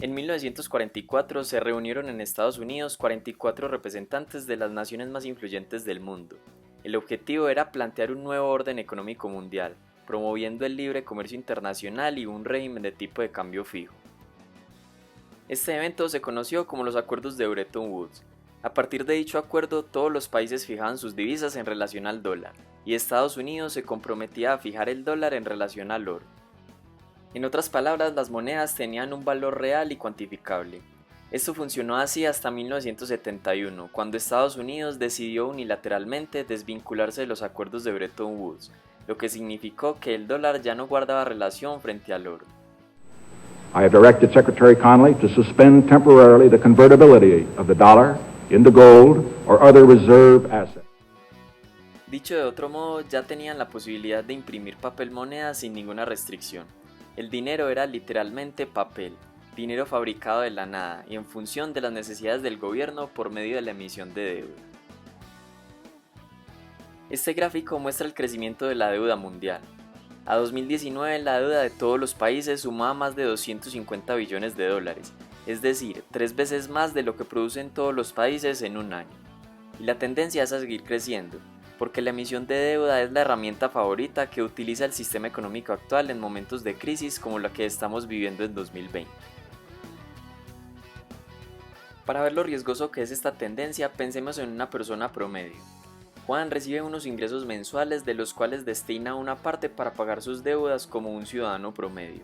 En 1944 se reunieron en Estados Unidos 44 representantes de las naciones más influyentes del mundo. El objetivo era plantear un nuevo orden económico mundial, promoviendo el libre comercio internacional y un régimen de tipo de cambio fijo. Este evento se conoció como los Acuerdos de Bretton Woods. A partir de dicho acuerdo, todos los países fijaban sus divisas en relación al dólar, y Estados Unidos se comprometía a fijar el dólar en relación al oro. En otras palabras, las monedas tenían un valor real y cuantificable. Esto funcionó así hasta 1971, cuando Estados Unidos decidió unilateralmente desvincularse de los acuerdos de Bretton Woods, lo que significó que el dólar ya no guardaba relación frente al oro. I have directed Secretary Connally to suspend temporarily the convertibility of the dollar into gold or other reserve assets. Dicho de otro modo, ya tenían la posibilidad de imprimir papel moneda sin ninguna restricción. El dinero era literalmente papel, dinero fabricado de la nada y en función de las necesidades del gobierno por medio de la emisión de deuda. Este gráfico muestra el crecimiento de la deuda mundial. A 2019 la deuda de todos los países sumaba más de 250 billones de dólares, es decir, 3 veces más de lo que producen todos los países en un año. Y la tendencia es a seguir creciendo, porque la emisión de deuda es la herramienta favorita que utiliza el sistema económico actual en momentos de crisis como la que estamos viviendo en 2020. Para ver lo riesgoso que es esta tendencia, pensemos en una persona promedio. Juan recibe unos ingresos mensuales de los cuales destina una parte para pagar sus deudas como un ciudadano promedio.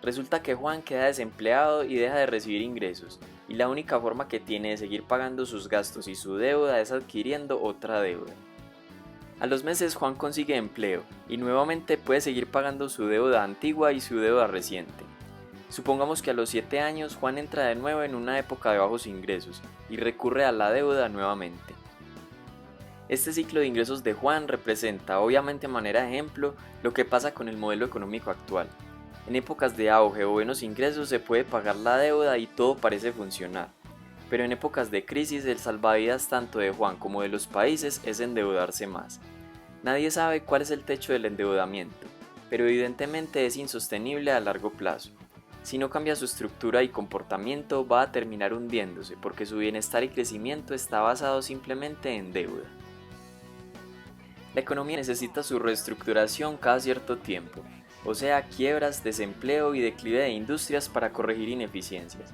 Resulta que Juan queda desempleado y deja de recibir ingresos, y la única forma que tiene de seguir pagando sus gastos y su deuda es adquiriendo otra deuda. A los meses Juan consigue empleo y nuevamente puede seguir pagando su deuda antigua y su deuda reciente. Supongamos que a los 7 años Juan entra de nuevo en una época de bajos ingresos y recurre a la deuda nuevamente. Este ciclo de ingresos de Juan representa, obviamente a manera de ejemplo, lo que pasa con el modelo económico actual. En épocas de auge o buenos ingresos se puede pagar la deuda y todo parece funcionar. Pero en épocas de crisis el salvavidas tanto de Juan como de los países es endeudarse más. Nadie sabe cuál es el techo del endeudamiento, pero evidentemente es insostenible a largo plazo. Si no cambia su estructura y comportamiento va a terminar hundiéndose porque su bienestar y crecimiento está basado simplemente en deuda. La economía necesita su reestructuración cada cierto tiempo, o sea, quiebras, desempleo y declive de industrias para corregir ineficiencias.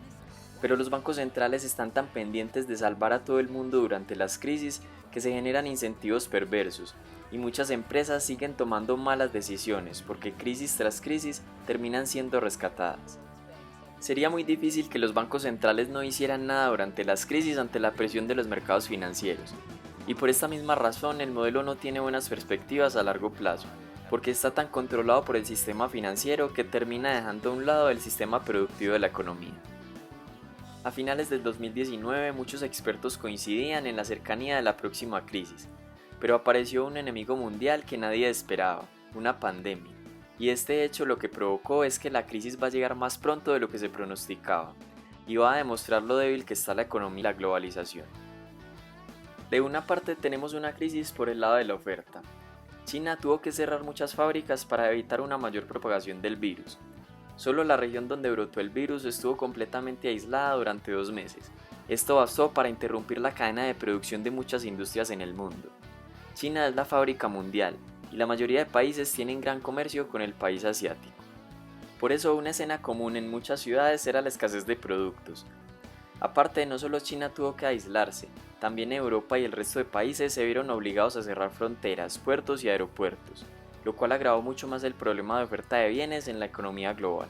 Pero los bancos centrales están tan pendientes de salvar a todo el mundo durante las crisis que se generan incentivos perversos, y muchas empresas siguen tomando malas decisiones porque crisis tras crisis terminan siendo rescatadas. Sería muy difícil que los bancos centrales no hicieran nada durante las crisis ante la presión de los mercados financieros. Y por esta misma razón el modelo no tiene buenas perspectivas a largo plazo, porque está tan controlado por el sistema financiero que termina dejando a un lado el sistema productivo de la economía. A finales del 2019 muchos expertos coincidían en la cercanía de la próxima crisis, pero apareció un enemigo mundial que nadie esperaba, una pandemia, y este hecho lo que provocó es que la crisis va a llegar más pronto de lo que se pronosticaba, y va a demostrar lo débil que está la economía y la globalización. De una parte tenemos una crisis por el lado de la oferta. China tuvo que cerrar muchas fábricas para evitar una mayor propagación del virus. Solo la región donde brotó el virus estuvo completamente aislada durante 2 meses. Esto bastó para interrumpir la cadena de producción de muchas industrias en el mundo. China es la fábrica mundial y la mayoría de países tienen gran comercio con el país asiático. Por eso una escena común en muchas ciudades era la escasez de productos. Aparte, no solo China tuvo que aislarse, también Europa y el resto de países se vieron obligados a cerrar fronteras, puertos y aeropuertos, lo cual agravó mucho más el problema de oferta de bienes en la economía global.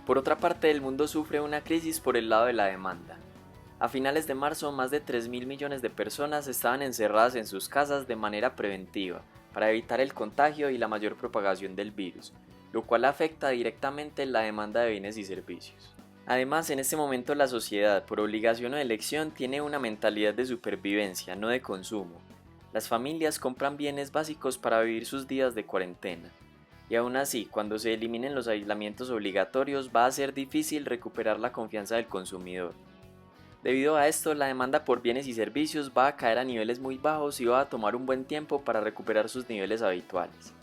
Por otra parte, el mundo sufre una crisis por el lado de la demanda. A finales de marzo, más de 3.000 millones de personas estaban encerradas en sus casas de manera preventiva, para evitar el contagio y la mayor propagación del virus, lo cual afecta directamente la demanda de bienes y servicios. Además, en este momento la sociedad, por obligación o elección, tiene una mentalidad de supervivencia, no de consumo. Las familias compran bienes básicos para vivir sus días de cuarentena. Y aún así, cuando se eliminen los aislamientos obligatorios, va a ser difícil recuperar la confianza del consumidor. Debido a esto, la demanda por bienes y servicios va a caer a niveles muy bajos y va a tomar un buen tiempo para recuperar sus niveles habituales.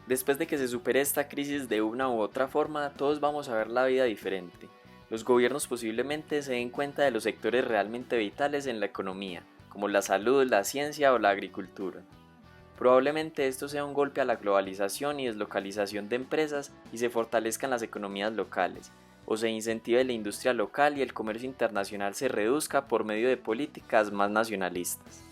Después de que se supere esta crisis de una u otra forma, todos vamos a ver la vida diferente. Los gobiernos posiblemente se den cuenta de los sectores realmente vitales en la economía, como la salud, la ciencia o la agricultura. Probablemente esto sea un golpe a la globalización y deslocalización de empresas y se fortalezcan las economías locales, o se incentive la industria local y el comercio internacional se reduzca por medio de políticas más nacionalistas.